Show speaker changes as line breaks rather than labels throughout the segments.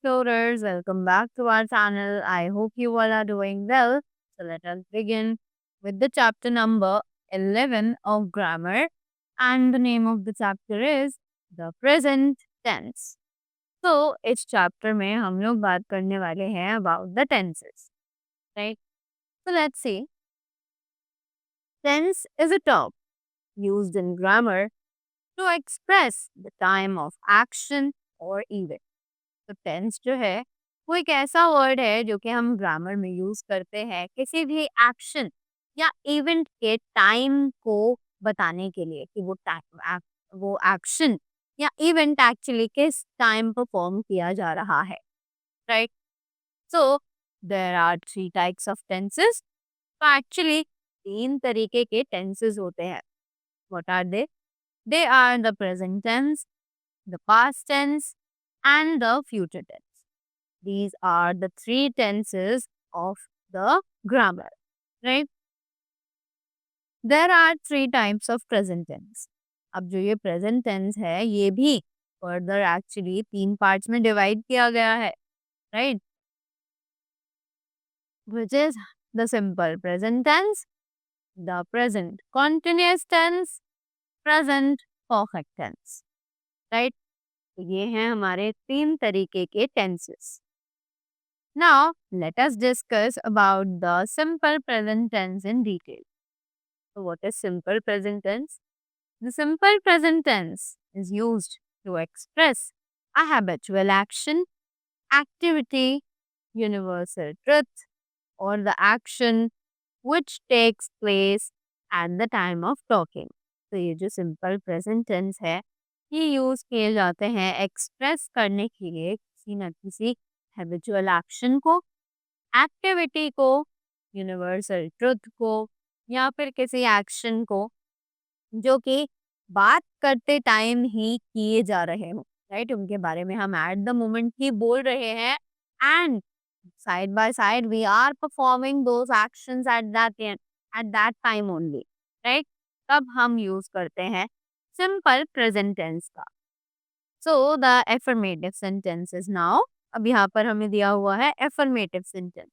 explorers, welcome back to our channel. I hope you all are doing well. So let us begin with the chapter number 11 of grammar, and the name of the chapter is the present tense. So इस chapter में हम लोग बात करने वाले हैं about the tenses, right? So let's see. Tense is a term used in grammar to express the time of action or event. तो tense जो है वो एक ऐसा वर्ड है जो कि हम ग्रामर में यूज करते हैं किसी भी एक्शन या इवेंट के टाइम को बताने के लिए कि वो एक्शन या इवेंट एक्चुअली किस टाइम परफॉर्म किया जा रहा है, right? So there are three types of tenses. तो एक्चुअली तीन तरीके के टेंसेस होते हैं। What are they? They are the present tense, the past tense, and the future tense. These are the three tenses of the grammar, right? There are three types of present tense. अब जो ये present tense है ये भी further actually तीन parts में divide किया गया है, right? Which is the simple present tense, the present continuous tense, present perfect tense, right? तो ये हैं हमारे तीन तरीके के tenses. Now, let us discuss about the simple present tense in detail. So, what is simple present tense? The simple present tense is used to express a habitual action, activity, universal truth, or the action which takes place at the time of talking. तो ये जो simple present tense है ये use किए जाते हैं express करने के लिए किसी न किसी हैबिचुअल एक्शन को, एक्टिविटी को, यूनिवर्सल ट्रुथ को, या फिर किसी एक्शन को जो कि बात करते टाइम ही किए जा रहे हो, राइट? उनके बारे में हम एट द मोमेंट ही बोल रहे हैं and side by side we are performing those actions at that time only, right? तब हम यूज करते हैं सिंपल प्रेजेंट टेंस का। So the affirmative sentences now, अब यहाँ पर हमें दिया हुआ है affirmative sentence.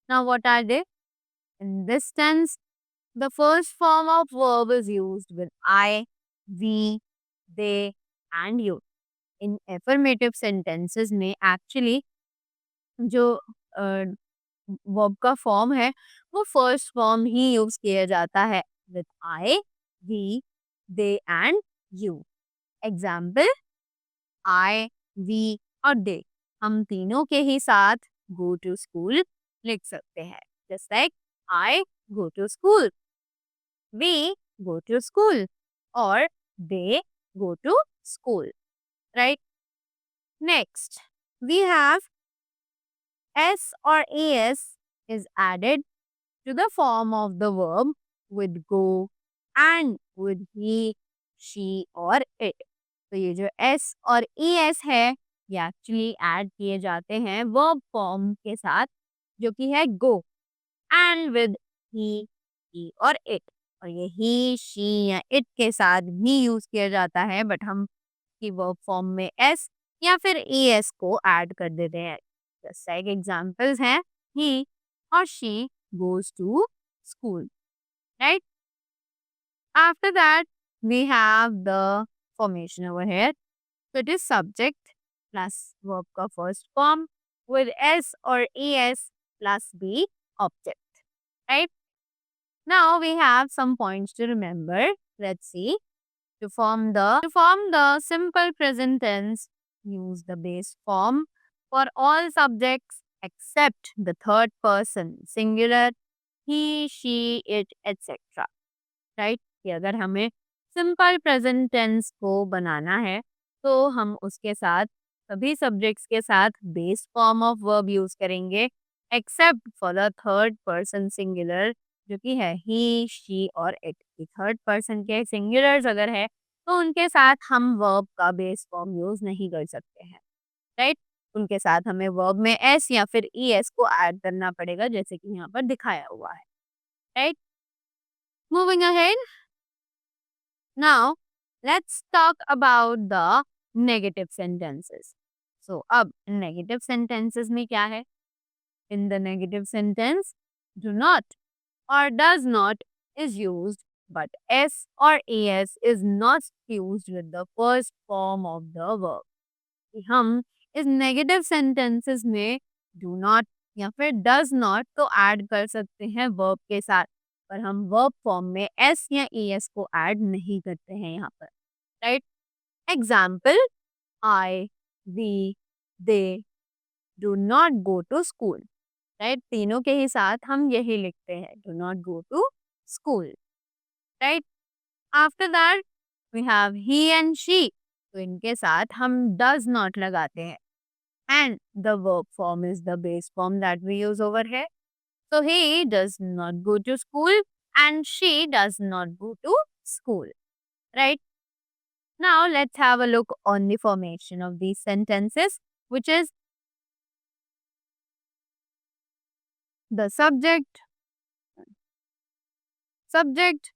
Now what are they? In this tense the first form of verb is used with I, we, they, and you. In affirmative sentences में actually जो verb का form है वो first form ही use किया जाता है with I, we, they, and you. Example, I, we और they. हम तीनों के ही साथ go to school लिख सकते हैं. Just like I go to school, we go to school, or they go to school, right? Next, we have s or es is added to the form of the verb with go and with he, she or it. तो ये जो s और es है ये actually add किए जाते हैं verb form के साथ जो कि है go and with he, और it. और ये ही, शी या इट के साथ भी यूज किया जाता है बट हम की वर्ब फॉर्म में एस या फिर ई एस को ऐड कर देते हैं। जस्ट लाइक एग्जांपल्स हैं ही और she goes to school, right? After that we have the formation over here. So it is subject plus verb का first form with s or es plus be object, right? Now we have some points to remember. Let's see. To form the simple present tense, use the base form for all subjects except the third person singular he, she, it, etc. Right? कि अगर हमें simple present tense को बनाना है तो हम उसके साथ सभी subjects के साथ base form of verb use करेंगे except for the third person singular जो कि है he, she और it। थर्ड पर्सन के सिंगुलर्स अगर है तो उनके साथ हम वर्ब का बेस फॉर्म यूज नहीं कर सकते हैं, राइट? उनके साथ हमें वर्ब में एस या फिर ई एस को ऐड करना पड़ेगा जैसे कि यहाँ पर दिखाया हुआ है, right? Moving ahead, now let's talk about the negative sentences. So अब नेगेटिव सेंटेंसेस में क्या है? In the negative sentence do not or does not is used, but s or as is not used with the first form of the verb. कि हम इस negative sentences में do not या फिर does not तो add कर सकते हैं verb के साथ, पर हम verb फॉर्म में s या es को ऐड नहीं करते हैं यहाँ पर, right? Example, I, we, they do not go to school. Right, तीनों के ही साथ हम यही लिखते हैं, do not go to school, right? After that we have he and she, तो इनके साथ हम डज नॉट लगाते हैं and the verb form is the base form that we use over here. So he does not go to school and she does not go to school, right? Now let's have a look on the formation of these sentences, which is the subject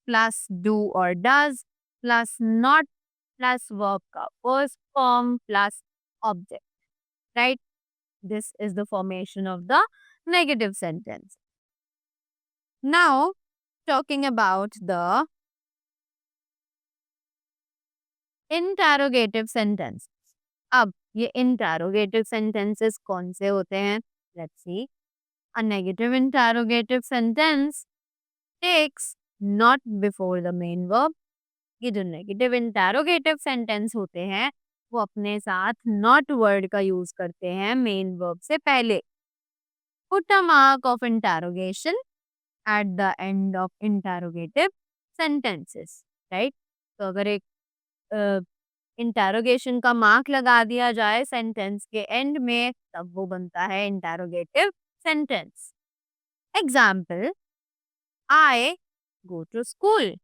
plus do or does plus not plus verb का first form plus object, right? This is the formation of the negative sentence. Now, talking about the interrogative sentence. अब ये interrogative sentences कौन से होते हैं? Let's see. A negative interrogative sentence takes not before the main verb. ये जो negative interrogative sentence होते हैं वो अपने साथ नॉट वर्ड का यूज करते हैं मेन वर्ब से पहले. Put a mark of interrogation at the end of interrogative sentences, right? तो अगर एक इंटेरोगेशन का मार्क लगा दिया जाए सेंटेंस के एंड में, तब वो बनता है interrogative sentence. Example, I go to school,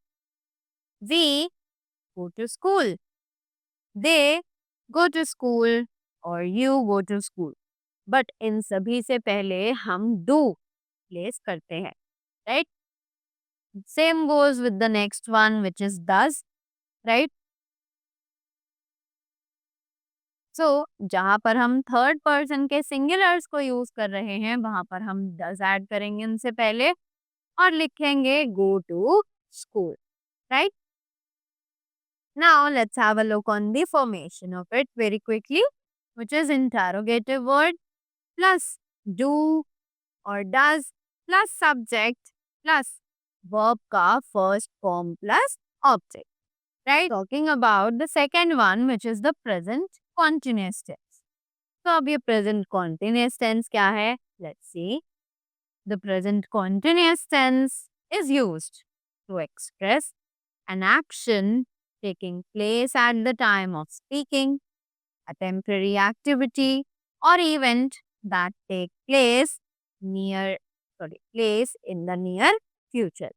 we go to school, they go to school और you go to school. But in सभी से पहले हम do प्लेस करते हैं, right? Same goes with the next one, which is does, right? So जहाँ पर हम थर्ड पर्सन के सिंगुलर्स को यूज कर रहे हैं वहां पर हम does ऐड करेंगे उनसे पहले और लिखेंगे go to school, right? Now let's have a look on the formation of it very quickly, which is interrogative word plus do or does plus subject plus verb का first form plus object, right? Talking about the second one, which is the present continuous tense. तो अब ये present continuous tense क्या है? Let's see. The present continuous tense is used to express an action taking place at the time of speaking, a temporary activity or event that take place place in the near future.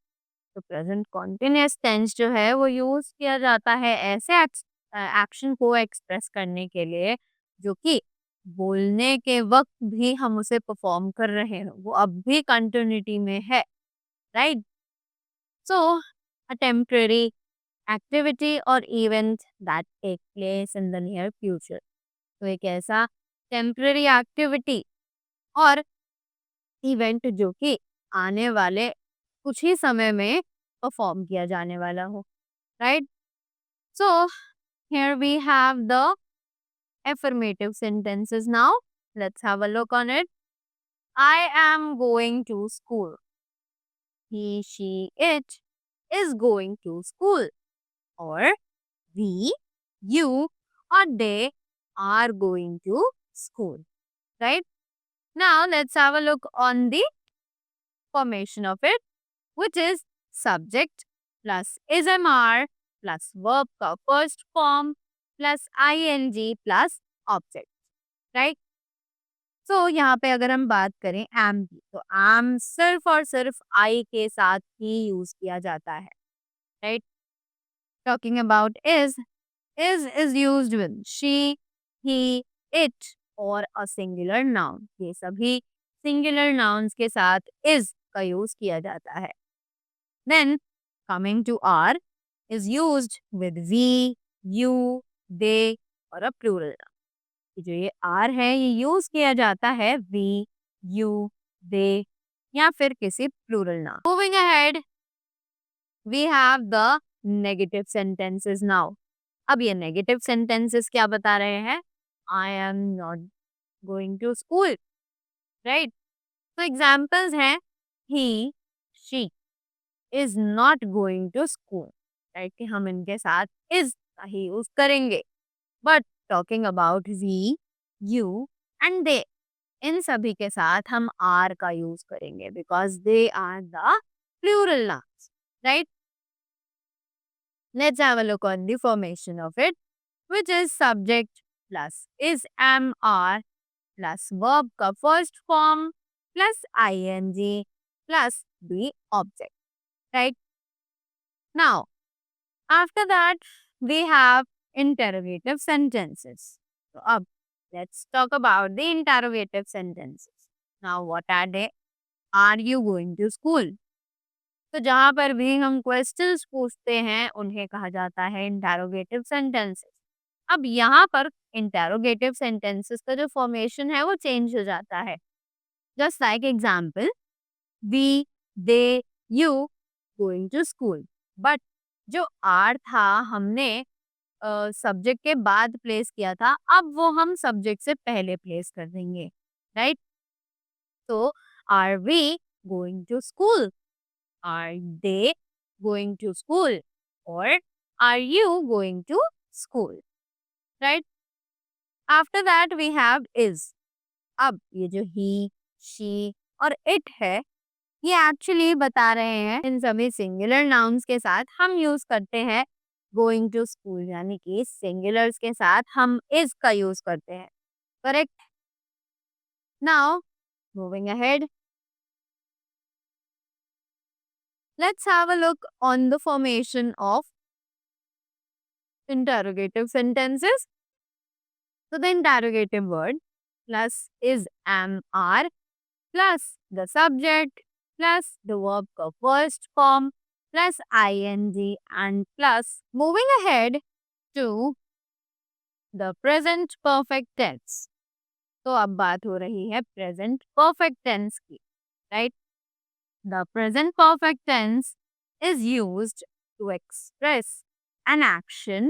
तो present continuous tense जो है वो use किया जाता है ऐसे action को express करने के लिए जो कि बोलने के वक्त भी हम उसे परफॉर्म कर रहे हैं, वो अब भी कंटिन्यूटी में है, right? So a temporary activity और event that take place in the near future. तो एक ऐसा टेम्पररी एक्टिविटी और इवेंट जो कि आने वाले कुछ ही समय में परफॉर्म किया जाने वाला हो, right? So here we have the affirmative sentences now. Let's have a look on it. I am going to school. He, she, it is going to school. Or we, you, or they are going to school, right? Now let's have a look on the formation of it, which is subject plus ismr plus verb का first form plus ing plus object, right? So यहाँ पे अगर हम बात करें am की, तो am सिर्फ और सिर्फ I के साथ ही यूज किया जाता है, right? Talking about is used with she, he, it और a singular noun. ये सभी singular nouns के साथ is का यूज किया जाता है. Then coming to are is used with we, you, they और a plural noun. जो ये आर है ये यूज किया जाता है वी, यू, दे या फिर किसी plural noun. Moving ahead we have the negative sentences now. अब ये नेगेटिव सेंटेंसेस क्या बता रहे हैं? I am not going to school, right? तो एग्जाम्पल्स हैं he, she is not going to school, right? कि हम इनके साथ इज का ही यूज करेंगे। But talking about we, you and they, इन सभी के साथ हम आर का यूज करेंगे because they are the plural nouns, right? Let's have a look on the formation of it, which is subject plus is am are plus verb का first form plus ing plus the object, right? Now, after that, we have interrogative sentences. So, अब let's talk about the interrogative sentences. Now, what are they? Are you going to school? तो जहाँ पर भी हम questions पूछते हैं उन्हें कहा जाता है इंटरोगेटिव सेंटेंसेस। अब यहाँ पर इंटरोगेटिव सेंटेंसेस का जो फॉर्मेशन है वो चेंज हो जाता है। Just like example, we, they, you going to school. But जो आर था हमने सब्जेक्ट के बाद प्लेस किया था, अब वो हम सब्जेक्ट से पहले प्लेस कर देंगे, राइट? तो are we going to school? Are they going to school? Or are you going to school? Right? After that we have is. अब ये जो he, she और it है ये एक्चुअली बता रहे हैं इन सभी सिंगुलर नाउन्स के साथ हम यूज करते हैं गोइंग टू स्कूल, यानी कि सिंगुलर्स के साथ हम is का यूज करते हैं, correct? Now moving ahead, let's have a look on the formation of interrogative sentences. So the interrogative word plus is, am, are plus the subject plus the verb का first form plus ing and plus moving ahead to the present perfect tense. तो अब बात हो रही है present perfect tense की, right? The present perfect tense is used to express an action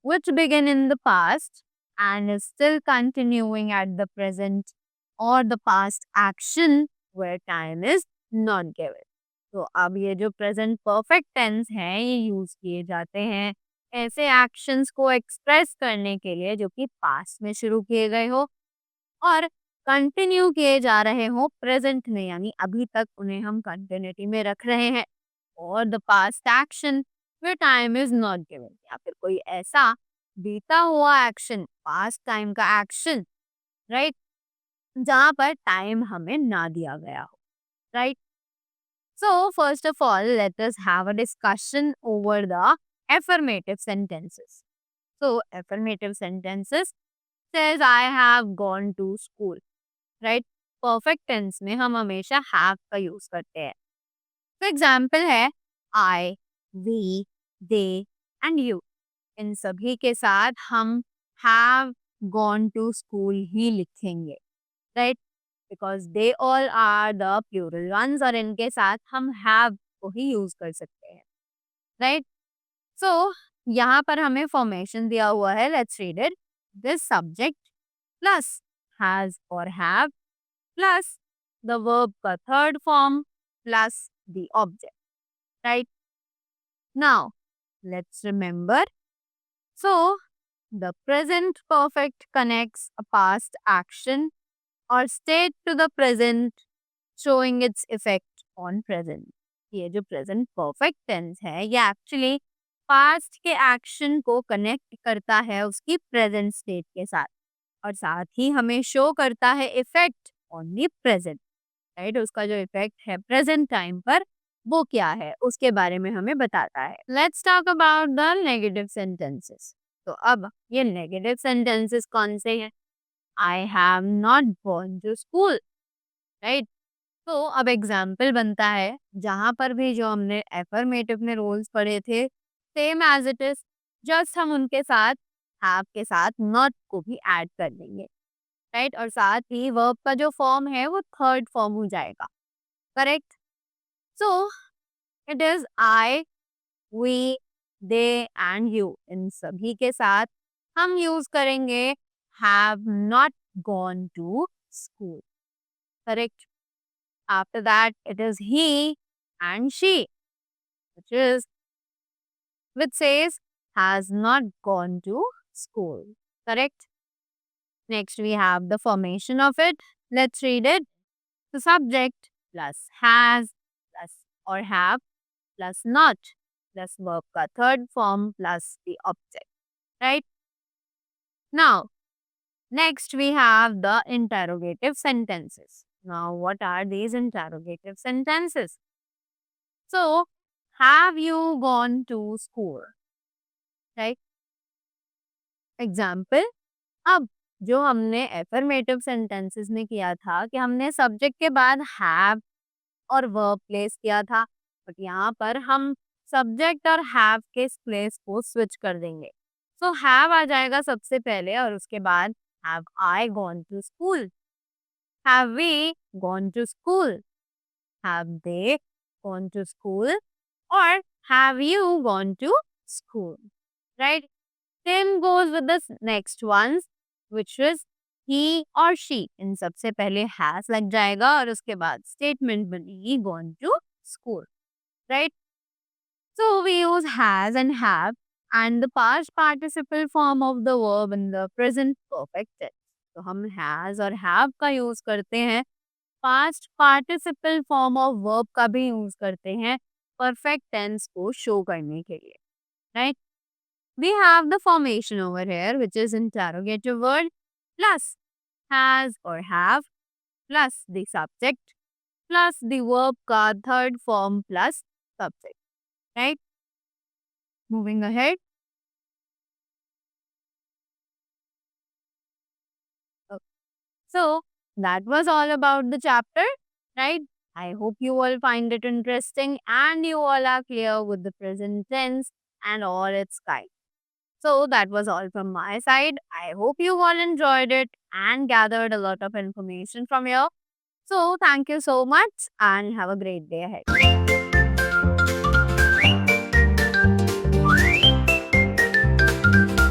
which began in the past and is still continuing at the present, or the past action where time is not given. तो अब ये जो present perfect tense है ये use किए जाते हैं ऐसे actions को express करने के लिए जो कि past में शुरू किए गए हो और कंटिन्यू किए जा रहे हो प्रेजेंट में, यानी अभी तक उन्हें हम कंटिन्यूटी में रख रहे हैं। और the past action where time is not given, या फिर कोई ऐसा बीता हुआ एक्शन, पास्ट टाइम का एक्शन, राइट, जहाँ पर टाइम हमें ना दिया गया हो, right? So first of all let us have a discussion over the affirmative sentences. So affirmative sentences says I have gone to school, right? Perfect tense में हम हमेशा हैव का यूज करते हैं। तो एग्जाम्पल है I, we, they and you, इन सभी के साथ हम हैव गॉन टू स्कूल ही लिखेंगे, right? Because they all are the plural ones और इनके साथ हम हैव को ही यूज कर सकते हैं, राइट? सो यहाँ पर हमें फॉर्मेशन दिया हुआ है, let's read it. This subject plus has और हैव plus the verb का third form plus the object, right? Now, let's remember. So, the present perfect connects a past action or state to the present, showing its effect on present. ये जो present perfect tense है, ये actually past के action को connect करता है उसकी present state के साथ और साथ ही हमें show करता है effect on the present, right? उसका जो इफेक्ट है प्रेजेंट टाइम पर वो क्या है उसके बारे में हमें बताता है। Let's talk about the negative sentences. तो अब ये नेगेटिव सेंटेंसेस कौन से हैं? I have not gone to school, right? तो अब एग्जाम्पल बनता है जहां पर भी जो हमने एफर्मेटिव में रूल्स पढ़े थे same as it is, just हम उनके साथ have के साथ not को भी ऐड कर देंगे, राइट। और साथ ही वर्ब का जो फॉर्म है वो थर्ड फॉर्म हो जाएगा, correct. So it is I, we, they and you, इन सभी के साथ हम यूज करेंगे have not gone to school, correct. After that it is he and she, which is which says has not gone to school, correct. Next we have the formation of it. Let's read it. The subject plus has plus or have plus not plus verb का third form plus the object, right? Now, next we have the interrogative sentences. Now, what are these interrogative sentences? So, have you gone to school? Right? Example. अब जो हमने affirmative sentences में किया था कि हमने subject के बाद हैव और वर्ब प्लेस किया था, बट यहाँ पर हम सब्जेक्ट और हैव के प्लेस को स्विच कर देंगे। सो हैव आ जाएगा सबसे पहले और उसके बाद have I gone to school, have we gone to school, have they gone to school और have you gone to school, right. Same goes with the next ones, which is he or she. इन सबसे पहले has लग जाएगा और उसके बाद statement बनेगी gone to school, right? So we use has and have and the past participle form of the verb in the present perfect tense. तो हम has और have का use करते हैं, past participle form of verb का भी use करते हैं perfect tense को show करने के लिए, right? We have the formation over here, which is interrogative word plus has or have plus the subject plus the verb ka third form plus subject, right? Moving ahead. Okay. So that was all about the chapter, right? I hope you all find it interesting and you all are clear with the present tense and all its kind. So that was all from my side. I hope you all enjoyed it and gathered a lot of information from here. So thank you so much and have a great day ahead.